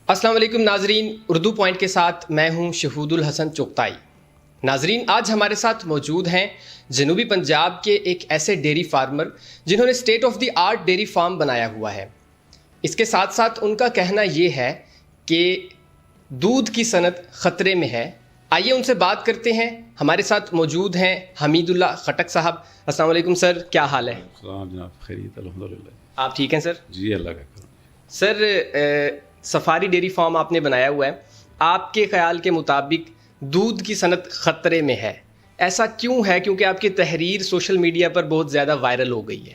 السلام علیکم ناظرین، اردو پوائنٹ کے ساتھ میں ہوں شہود الحسن چغتائی۔ ناظرین، آج ہمارے ساتھ موجود ہیں جنوبی پنجاب کے ایک ایسے ڈیری فارمر جنہوں نے state of the art dairy farm بنایا ہوا ہے۔ اس کے ساتھ ساتھ ان کا کہنا یہ ہے کہ دودھ کی صنعت خطرے میں ہے۔ آئیے ان سے بات کرتے ہیں۔ ہمارے ساتھ موجود ہیں حمید اللہ خٹک صاحب۔ السلام علیکم سر، کیا حال ہے؟ السلام جناب، خیریت الحمدللہ۔ آپ ٹھیک ہیں سر؟ جی اللہ کا کرم۔ سر، سفاری ڈیری فارم آپ نے بنایا ہوا ہے، آپ کے خیال کے مطابق دودھ کی صنعت خطرے میں ہے، ایسا کیوں ہے؟ کیونکہ آپ کی تحریر سوشل میڈیا پر بہت زیادہ وائرل ہو گئی ہے۔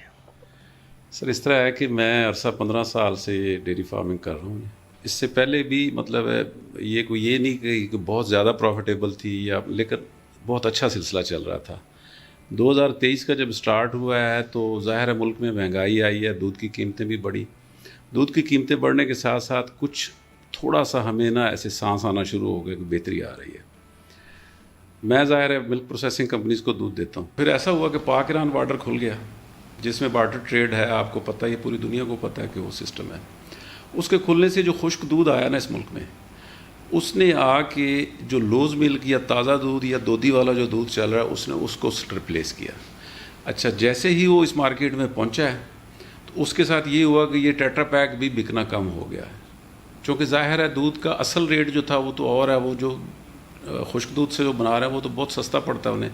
سر اس طرح ہے کہ میں عرصہ 15 سال سے یہ ڈیری فارمنگ کر رہا ہوں۔ اس سے پہلے بھی مطلب ہے یہ نہیں کہ بہت زیادہ پروفیٹیبل تھی لیکن بہت اچھا سلسلہ چل رہا تھا۔ 2023 کا جب سٹارٹ ہوا ہے تو ظاہر ہے ملک میں مہنگائی آئی ہے، دودھ کی قیمتیں بھی بڑھی۔ دودھ کی قیمتیں بڑھنے کے ساتھ ساتھ کچھ تھوڑا سا ہمیں ایسے سانس آنا شروع ہو گیا کہ بہتری آ رہی ہے۔ میں ظاہر ہے ملک پروسیسنگ کمپنیز کو دودھ دیتا ہوں۔ پھر ایسا ہوا کہ پاک ایران بارڈر کھل گیا، جس میں بارڈر ٹریڈ ہے، آپ کو پتہ ہے، یہ پوری دنیا کو پتہ ہے کہ وہ سسٹم ہے۔ اس کے کھلنے سے جو خشک دودھ آیا نا اس ملک میں، اس نے آ کے جو لوز ملک یا تازہ دودھ یا دودھی والا جو دودھ چل رہا ہے اس نے اس کو ریپلیس کیا۔ اچھا، جیسے ہی وہ اس مارکیٹ میں پہنچا ہے تو اس کے ساتھ یہ ہوا کہ یہ ٹیٹرا پیک بھی بکنا کم ہو گیا ہے، چونکہ ظاہر ہے دودھ کا اصل ریٹ جو تھا وہ تو اور ہے، وہ جو خشک دودھ سے جو بنا رہا ہے وہ تو بہت سستا پڑتا ہے انہیں۔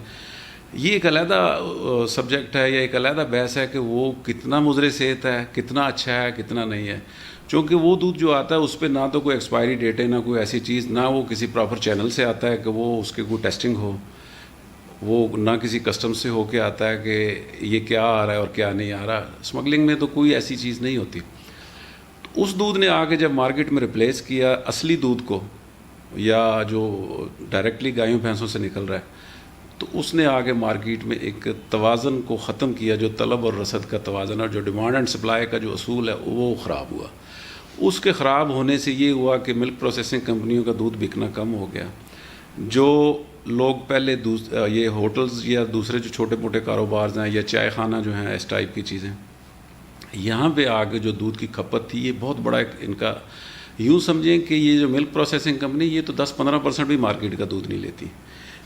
یہ ایک علیحدہ سبجیکٹ ہے یا ایک علیحدہ بحث ہے کہ وہ کتنا مضر صحت ہے، کتنا اچھا ہے، کتنا نہیں ہے، چونکہ وہ دودھ جو آتا ہے اس پہ نہ تو کوئی ایکسپائری ڈیٹ ہے، نہ کوئی ایسی چیز، نہ وہ کسی پراپر چینل سے آتا ہے کہ وہ اس کے کوئی ٹیسٹنگ ہو، وہ نہ کسی کسٹم سے ہو کے آتا ہے کہ یہ کیا آ رہا ہے اور کیا نہیں آ رہا۔ اسمگلنگ میں تو کوئی ایسی چیز نہیں ہوتی۔ تو اس دودھ نے آ کے جب مارکیٹ میں ریپلیس کیا اصلی دودھ کو، یا جو ڈائریکٹلی گایوں بھینسوں سے نکل رہا ہے، تو اس نے آگے مارکیٹ میں ایک توازن کو ختم کیا، جو طلب اور رسد کا توازن اور جو ڈیمانڈ اینڈ سپلائی کا جو اصول ہے وہ خراب ہوا۔ اس کے خراب ہونے سے یہ ہوا کہ ملک پروسیسنگ کمپنیوں کا دودھ بکنا کم ہو گیا۔ جو لوگ پہلے یہ ہوٹلز یا دوسرے جو چھوٹے موٹے کاروبار ہیں یا چائے خانہ جو ہیں، اس ٹائپ کی چیزیں، یہاں پہ آگے جو دودھ کی کھپت تھی، یہ بہت بڑا ان کا، یوں سمجھیں کہ یہ جو ملک پروسیسنگ کمپنی یہ تو 10-15% بھی مارکیٹ کا دودھ نہیں لیتی،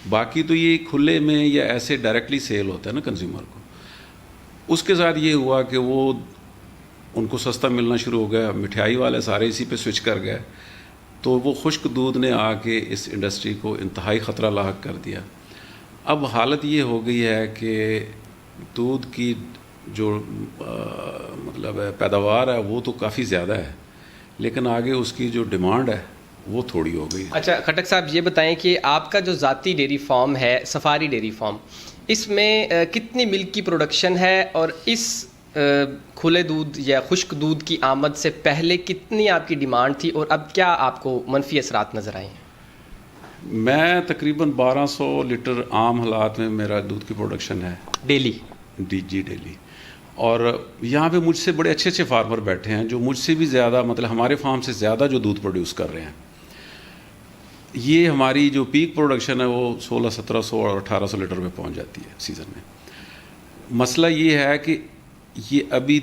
باقی تو یہ کھلے میں یا ایسے ڈائریکٹلی سیل ہوتا ہے نا کنزیومر کو۔ اس کے ساتھ یہ ہوا کہ وہ ان کو سستا ملنا شروع ہو گیا، مٹھائی والے سارے اسی پہ سوئچ کر گئے، تو وہ خشک دودھ نے آ کے اس انڈسٹری کو انتہائی خطرہ لاحق کر دیا۔ اب حالت یہ ہو گئی ہے کہ دودھ کی جو مطلب پیداوار ہے وہ تو کافی زیادہ ہے، لیکن آگے اس کی جو ڈیمانڈ ہے وہ تھوڑی ہو گئی۔ اچھا خٹک صاحب، یہ بتائیں کہ آپ کا جو ذاتی ڈیری فارم ہے، سفاری ڈیری فارم، اس میں کتنی ملک کی پروڈکشن ہے، اور اس کھلے دودھ یا خشک دودھ کی آمد سے پہلے کتنی آپ کی ڈیمانڈ تھی، اور اب کیا آپ کو منفی اثرات نظر آئے ہیں؟ میں تقریباً 1200 لیٹر عام حالات میں میرا دودھ کی پروڈکشن ہے ڈیلی؟ جی ڈیلی۔ اور یہاں پہ مجھ سے بڑے اچھے اچھے فارمر بیٹھے ہیں جو مجھ سے بھی زیادہ، مطلب ہمارے فارم سے زیادہ جو دودھ پروڈیوس کر رہے ہیں۔ یہ ہماری جو پیک پروڈکشن ہے وہ 1600-1700 اور 1800 لیٹر میں پہنچ جاتی ہے سیزن میں۔ مسئلہ یہ ہے کہ یہ ابھی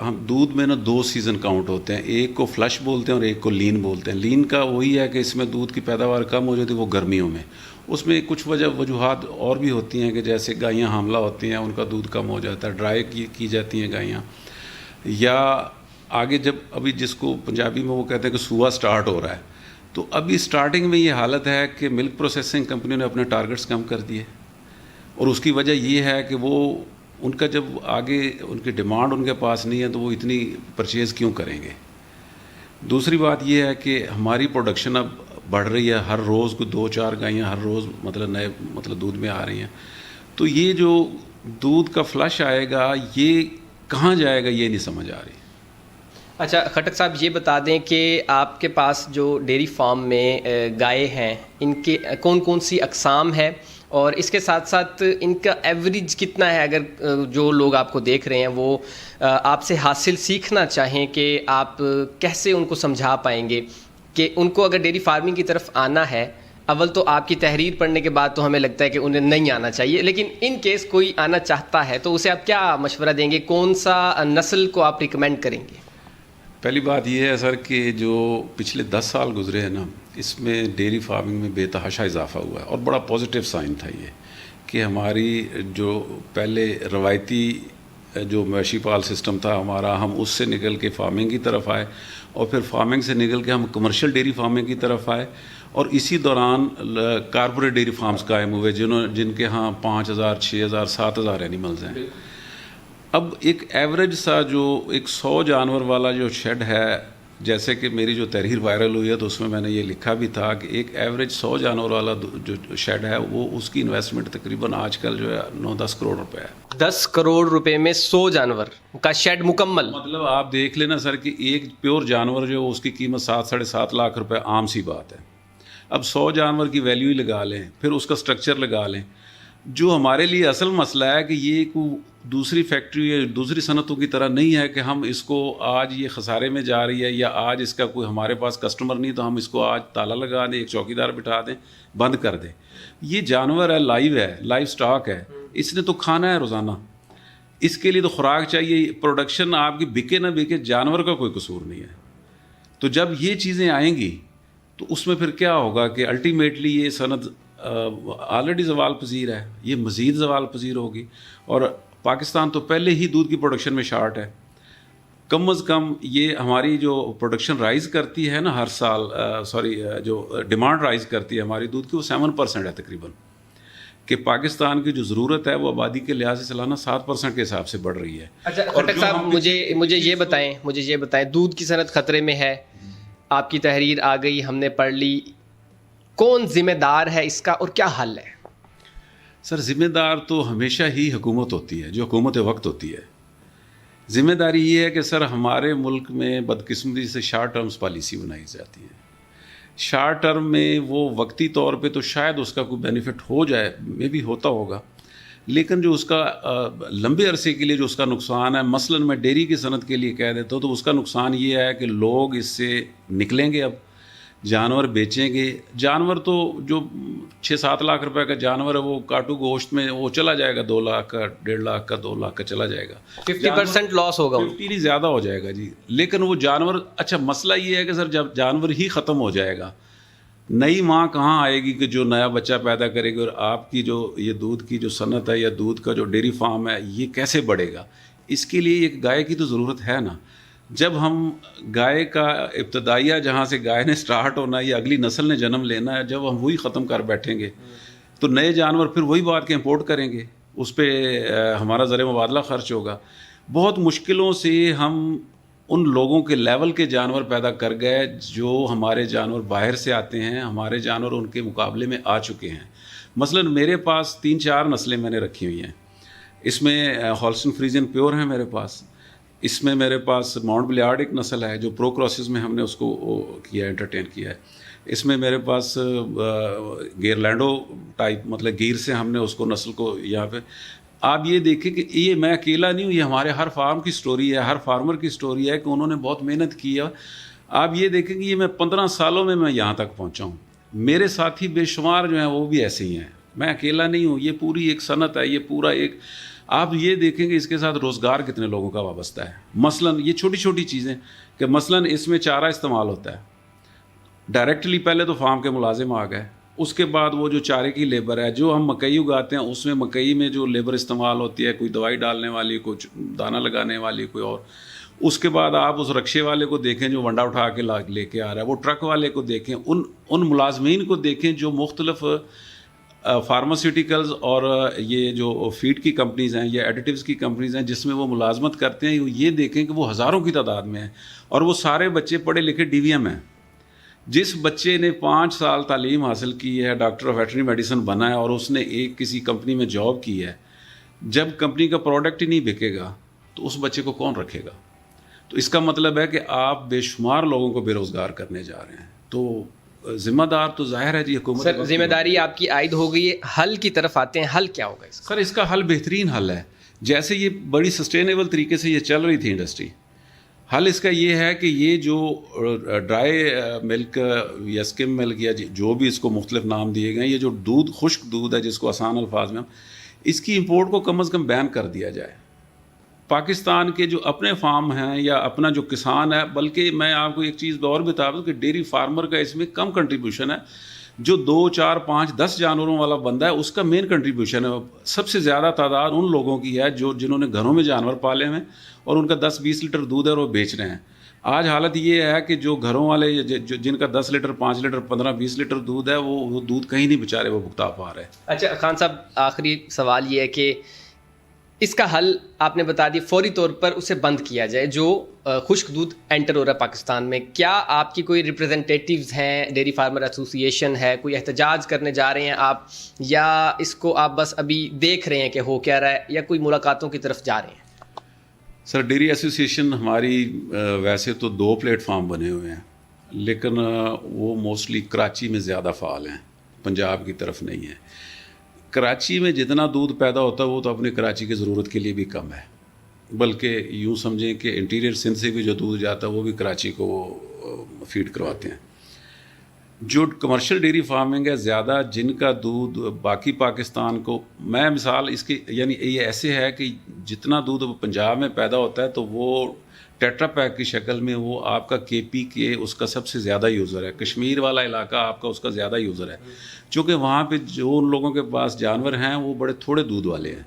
ہم دودھ میں 2 سیزن کاؤنٹ ہوتے ہیں، ایک کو فلش بولتے ہیں اور ایک کو لین بولتے ہیں۔ لین کا وہی ہے کہ اس میں دودھ کی پیداوار کم ہو جاتی ہے، وہ گرمیوں میں۔ اس میں کچھ وجوہات اور بھی ہوتی ہیں کہ جیسے گائیاں حاملہ ہوتی ہیں، ان کا دودھ کم ہو جاتا ہے، ڈرائی کی جاتی ہیں گائیاں، یا آگے جب ابھی جس کو پنجابی میں وہ کہتے ہیں کہ سوا سٹارٹ ہو رہا ہے، تو ابھی سٹارٹنگ میں یہ حالت ہے کہ ملک پروسیسنگ کمپنیوں نے اپنے ٹارگٹس کم کر دیے، اور اس کی وجہ یہ ہے کہ وہ ان کا جب آگے ان کی ڈیمانڈ ان کے پاس نہیں ہے تو وہ اتنی پرچیز کیوں کریں گے۔ دوسری بات یہ ہے کہ ہماری پروڈکشن اب بڑھ رہی ہے، ہر روز کو 2-4 گائیاں ہر روز نئے دودھ میں آ رہی ہیں، تو یہ جو دودھ کا فلش آئے گا یہ کہاں جائے گا یہ نہیں سمجھ آ رہی۔ اچھا خٹک صاحب، یہ بتا دیں کہ آپ کے پاس جو ڈیری فارم میں گائے ہیں، ان کے کون کون سی اقسام ہے، اور اس کے ساتھ ساتھ ان کا ایوریج کتنا ہے، اگر جو لوگ آپ کو دیکھ رہے ہیں وہ آپ سے حاصل سیکھنا چاہیں کہ آپ کیسے ان کو سمجھا پائیں گے کہ ان کو اگر ڈیری فارمنگ کی طرف آنا ہے؟ اول تو آپ کی تحریر پڑھنے کے بعد تو ہمیں لگتا ہے کہ انہیں نہیں آنا چاہیے، لیکن ان کیس کوئی آنا چاہتا ہے تو اسے آپ کیا مشورہ دیں گے؟ کون سا نسل کو آپ ریکمینڈ کریں گے؟ پہلی بات یہ ہے سر کہ جو پچھلے 10 سال گزرے ہیں نا، اس میں ڈیری فارمنگ میں بے تحاشا اضافہ ہوا ہے، اور بڑا پازیٹیو سائن تھا یہ کہ ہماری جو پہلے روایتی جو مویشی پال سسٹم تھا ہمارا، ہم اس سے نکل کے فارمنگ کی طرف آئے، اور پھر فارمنگ سے نکل کے ہم کمرشل ڈیری فارمنگ کی طرف آئے، اور اسی دوران کارپوریٹ ڈیری فارمز قائم ہوئے جن کے ہاں 5,000 6,000 7,000 اینیملز ہیں۔ اب ایک ایوریج سا جو ایک 100 جانور والا جو شیڈ ہے، جیسے کہ میری جو تحریر وائرل ہوئی ہے تو اس میں میں نے یہ لکھا بھی تھا کہ ایک ایوریج 100 جانور والا جو شیڈ ہے وہ اس کی انویسٹمنٹ تقریباً آج کل جو ہے 9-10 کروڑ روپے ہے۔ 10 کروڑ روپے میں 100 جانور کا شیڈ مکمل، مطلب آپ دیکھ لینا سر کہ ایک پیور جانور جو اس کی قیمت 7-7.5 لاکھ روپے عام سی بات ہے۔ اب 100 جانور کی ویلیو ہی لگا لیں، پھر اس کا سٹرکچر لگا لیں۔ جو ہمارے لیے اصل مسئلہ ہے کہ یہ کوئی دوسری فیکٹری یا دوسری صنعتوں کی طرح نہیں ہے کہ ہم اس کو آج یہ خسارے میں جا رہی ہے یا آج اس کا کوئی ہمارے پاس کسٹمر نہیں تو ہم اس کو آج تالا لگا دیں، ایک چوکیدار بٹھا دیں، بند کر دیں۔ یہ جانور ہے، لائیو سٹاک ہے، اس نے تو کھانا ہے روزانہ، اس کے لیے تو خوراک چاہیے۔ پروڈکشن آپ کی بکے نہ بکے، جانور کا کوئی قصور نہیں ہے۔ تو جب یہ چیزیں آئیں گی تو اس میں پھر کیا ہوگا کہ الٹیمیٹلی یہ صنعت آلریڈی زوال پذیر ہے، یہ مزید زوال پذیر ہوگی، اور پاکستان تو پہلے ہی دودھ کی پروڈکشن میں شارٹ ہے۔ کم از کم یہ ہماری جو پروڈکشن رائز کرتی ہے نا ہر سال، جو ڈیمانڈ رائز کرتی ہے ہماری دودھ کی، وہ 7% ہے تقریباً، کہ پاکستان کی جو ضرورت ہے وہ آبادی کے لحاظ سے سالانہ 7% کے حساب سے بڑھ رہی ہے۔ اچھا خٹک صاحب، مجھے یہ بتائیں دودھ کی صنعت خطرے میں ہے، آپ کی تحریر آ گئی، ہم نے پڑھ لی، کون ذمہ دار ہے اس کا اور کیا حل ہے؟ سر ذمہ دار تو ہمیشہ ہی حکومت ہوتی ہے، جو حکومت وقت ہوتی ہے۔ ذمہ داری یہ ہے کہ سر ہمارے ملک میں بدقسمتی سے شارٹ ٹرمز پالیسی بنائی جاتی ہے۔ شارٹ ٹرم میں وہ وقتی طور پہ تو شاید اس کا کوئی بینیفٹ ہو جائے، میں بھی ہوتا ہوگا، لیکن جو اس کا لمبے عرصے کے لیے جو اس کا نقصان ہے، مثلاً میں ڈیری کی صنعت کے لیے کہہ دیتا ہوں تو اس کا نقصان یہ ہے کہ لوگ اس سے نکلیں گے، اب جانور بیچیں گے۔ جانور تو جو 6-7 لاکھ روپے کا جانور ہے وہ کاٹو گوشت میں وہ چلا جائے گا، 2 لاکھ کا، 1.5 لاکھ کا، 2 لاکھ کا چلا جائے گا، 50% لاس ہوگا، 50 نہیں زیادہ ہو جائے گا جی۔ لیکن وہ جانور، اچھا مسئلہ یہ ہے کہ سر جب جانور ہی ختم ہو جائے گا، نئی ماں کہاں آئے گی کہ جو نیا بچہ پیدا کرے گی، اور آپ کی جو یہ دودھ کی جو صنعت ہے یا دودھ کا جو ڈیری فارم ہے یہ کیسے بڑھے گا؟ اس کے لیے ایک گائے کی تو ضرورت ہے نا۔ جب ہم گائے کا ابتدائیہ جہاں سے گائے نے سٹارٹ ہونا ہے یا اگلی نسل نے جنم لینا ہے، جب ہم وہی ختم کر بیٹھیں گے تو نئے جانور پھر وہی بات کے امپورٹ کریں گے، اس پہ ہمارا زر مبادلہ خرچ ہوگا۔ بہت مشکلوں سے ہم ان لوگوں کے لیول کے جانور پیدا کر گئے جو ہمارے جانور باہر سے آتے ہیں، ہمارے جانور ان کے مقابلے میں آ چکے ہیں۔ مثلا میرے پاس 3-4 نسلیں میں نے رکھی ہوئی ہیں، اس میں ہالسٹن فریزین پیور ہیں میرے پاس، اس میں میرے پاس ماؤنٹ بلیارڈ ایک نسل ہے جو پرو کراسز میں ہم نے اس کو کیا انٹرٹین کیا ہے، اس میں میرے پاس گیرلینڈو ٹائپ مطلب گیر سے ہم نے اس کو نسل کو یہاں پہ۔ آپ یہ دیکھیں کہ یہ میں اکیلا نہیں ہوں، یہ ہمارے ہر فارم کی سٹوری ہے، ہر فارمر کی سٹوری ہے کہ انہوں نے بہت محنت کی ہے۔ آپ یہ دیکھیں کہ یہ میں 15 سالوں میں یہاں تک پہنچا ہوں، میرے ساتھی بے شمار جو ہیں وہ بھی ایسے ہی ہیں، میں اکیلا نہیں ہوں، یہ پوری ایک صنعت ہے، یہ پورا ایک، آپ یہ دیکھیں کہ اس کے ساتھ روزگار کتنے لوگوں کا وابستہ ہے۔ مثلا یہ چھوٹی چھوٹی چیزیں کہ مثلا اس میں چارہ استعمال ہوتا ہے ڈائریکٹلی، پہلے تو فارم کے ملازم آ گئے، اس کے بعد وہ جو چارے کی لیبر ہے، جو ہم مکئی اگاتے ہیں اس میں مکئی میں جو لیبر استعمال ہوتی ہے، کوئی دوائی ڈالنے والی، کوئی دانہ لگانے والی، کوئی اور۔ اس کے بعد آپ اس رکشے والے کو دیکھیں جو ونڈا اٹھا کے لے کے آ رہا ہے، وہ ٹرک والے کو دیکھیں، ان ملازمین کو دیکھیں جو مختلف فارماسیوٹیکلز اور یہ جو فیڈ کی کمپنیز ہیں یا ایڈیٹیوز کی کمپنیز ہیں جس میں وہ ملازمت کرتے ہیں، یہ دیکھیں کہ وہ ہزاروں کی تعداد میں ہیں، اور وہ سارے بچے پڑھے لکھے ڈی وی ایم ہیں۔ جس بچے نے 5 سال تعلیم حاصل کی ہے، ڈاکٹر آف ویٹرنری میڈیسن بنا ہے، اور اس نے ایک کسی کمپنی میں جاب کی ہے، جب کمپنی کا پروڈکٹ ہی نہیں بکے گا تو اس بچے کو کون رکھے گا؟ تو اس کا مطلب ہے کہ آپ بے شمار لوگوں کو بے روزگار کرنے جا رہے ہیں۔ تو ذمہ دار تو ظاہر ہے جی حکومت۔ سر ذمہ داری آپ کی عائد ہو گئی ہے، حل کی طرف آتے ہیں، حل کیا ہوگا اس کا؟ سر اس کا حل بہترین حل ہے، جیسے یہ بڑی سسٹینیبل طریقے سے یہ چل رہی تھی انڈسٹری، حل اس کا یہ ہے کہ یہ جو ڈرائی ملک یا اسکم ملک یا جو بھی اس کو مختلف نام دیے گئے، یہ جو دودھ، خشک دودھ ہے جس کو آسان الفاظ میں، اس کی امپورٹ کو کم از کم بین کر دیا جائے۔ پاکستان کے جو اپنے فارم ہیں یا اپنا جو کسان ہے، بلکہ میں آپ کو ایک چیز اور بتا دوں کہ ڈیری فارمر کا اس میں کم کنٹریبیوشن ہے. جو 2 4 5 10 جانوروں والا بندہ ہے اس کا مین کنٹریبیوشن ہے. سب سے زیادہ تعداد ان لوگوں کی ہے جنہوں نے گھروں میں جانور پالے ہیں اور ان کا 10-20 لیٹر دودھ ہے اور وہ بیچ رہے ہیں. آج حالت یہ ہے کہ جو گھروں والے جن کا 10 لیٹر 5 لیٹر 15-20 لیٹر دودھ ہے وہ دودھ کہیں نہیں بیچارے وہ بھگتا پا رہے. اچھا خان صاحب، آخری سوال یہ ہے کہ اس کا حل آپ نے بتا دی، فوری طور پر اسے بند کیا جائے جو خشک دودھ انٹر ہو رہا ہے پاکستان میں. کیا آپ کی کوئی ریپریزنٹیٹیوز ہیں، ڈیری فارمر ایسوسی ایشن ہے، کوئی احتجاج کرنے جا رہے ہیں آپ، یا اس کو آپ بس ابھی دیکھ رہے ہیں کہ ہو کیا رہا ہے، یا کوئی ملاقاتوں کی طرف جا رہے ہیں؟ سر ڈیری ایسوسی ایشن ہماری ویسے تو 2 پلیٹ فارم بنے ہوئے ہیں، لیکن وہ موسٹلی کراچی میں زیادہ فعال ہیں، پنجاب کی طرف نہیں ہے. کراچی میں جتنا دودھ پیدا ہوتا ہے وہ تو اپنے کراچی کی ضرورت کے لیے بھی کم ہے، بلکہ یوں سمجھیں کہ انٹیریئر سندھ سے بھی جو دودھ جاتا ہے وہ بھی کراچی کو فیڈ کرواتے ہیں. جو کمرشل ڈیری فارمنگ ہے زیادہ، جن کا دودھ باقی پاکستان کو، میں مثال اس کی یعنی یہ ایسے ہے کہ جتنا دودھ پنجاب میں پیدا ہوتا ہے تو وہ ٹیٹرا پیک کی شکل میں وہ آپ کا کے پی کے اس کا سب سے زیادہ یوزر ہے. کشمیر والا علاقہ آپ کا اس کا زیادہ یوزر ہے، چونکہ وہاں پہ جو ان لوگوں کے پاس جانور ہیں وہ بڑے تھوڑے دودھ والے ہیں،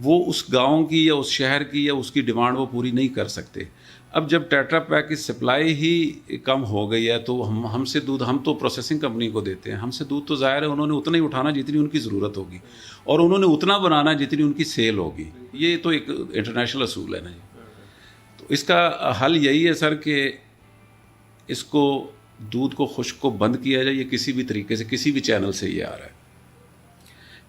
وہ اس گاؤں کی یا اس شہر کی یا اس کی ڈیمانڈ وہ پوری نہیں کر سکتے. اب جب ٹیٹرا پیک کی سپلائی ہی کم ہو گئی ہے تو ہم سے دودھ، ہم تو پروسیسنگ کمپنی کو دیتے ہیں، ہم سے دودھ تو ظاہر ہے انہوں نے اتنا ہی اٹھانا جتنی ان کی ضرورت ہوگی، اور انہوں نے اتنا بنانا جتنی ان کی سیل ہوگی. یہ تو ایک انٹرنیشنل اصول ہے نا جی. تو اس کا حل یہی ہے سر کہ اس کو دودھ کو خشک کو بند کیا جائے. یہ کسی بھی طریقے سے کسی بھی چینل سے یہ آ رہا ہے.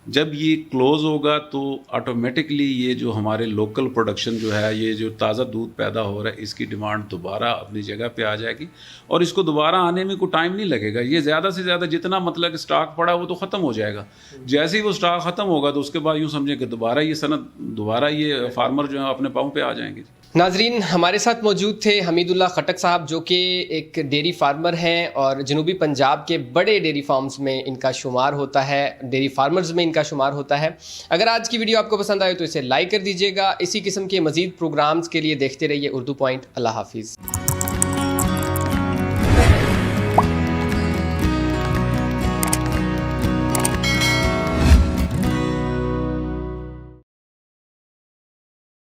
جب یہ کلوز ہوگا تو آٹومیٹکلی یہ جو ہمارے لوکل پروڈکشن جو ہے، یہ جو تازہ دودھ پیدا ہو رہا ہے، اس کی ڈیمانڈ دوبارہ اپنی جگہ پہ آ جائے گی، اور اس کو دوبارہ آنے میں کوئی ٹائم نہیں لگے گا. یہ زیادہ سے زیادہ جتنا مطلب اسٹاک پڑا وہ تو ختم ہو جائے گا. جیسے ہی وہ اسٹاک ختم ہوگا تو اس کے بعد یوں سمجھیں کہ دوبارہ یہ صنعت، دوبارہ یہ فارمر جو ہے اپنے پاؤں پہ آ جائیں گے. ناظرین، ہمارے ساتھ موجود تھے حمید اللہ خٹک صاحب، جو کہ ایک ڈیری فارمر ہیں اور جنوبی پنجاب کے بڑے ڈیری فارمز میں ان کا شمار ہوتا ہے، ڈیری فارمرز میں ان کا شمار ہوتا ہے. اگر آج کی ویڈیو آپ کو پسند آئے تو اسے لائک کر دیجیے گا. اسی قسم کے مزید پروگرامز کے لیے دیکھتے رہیے اردو پوائنٹ. اللہ حافظ.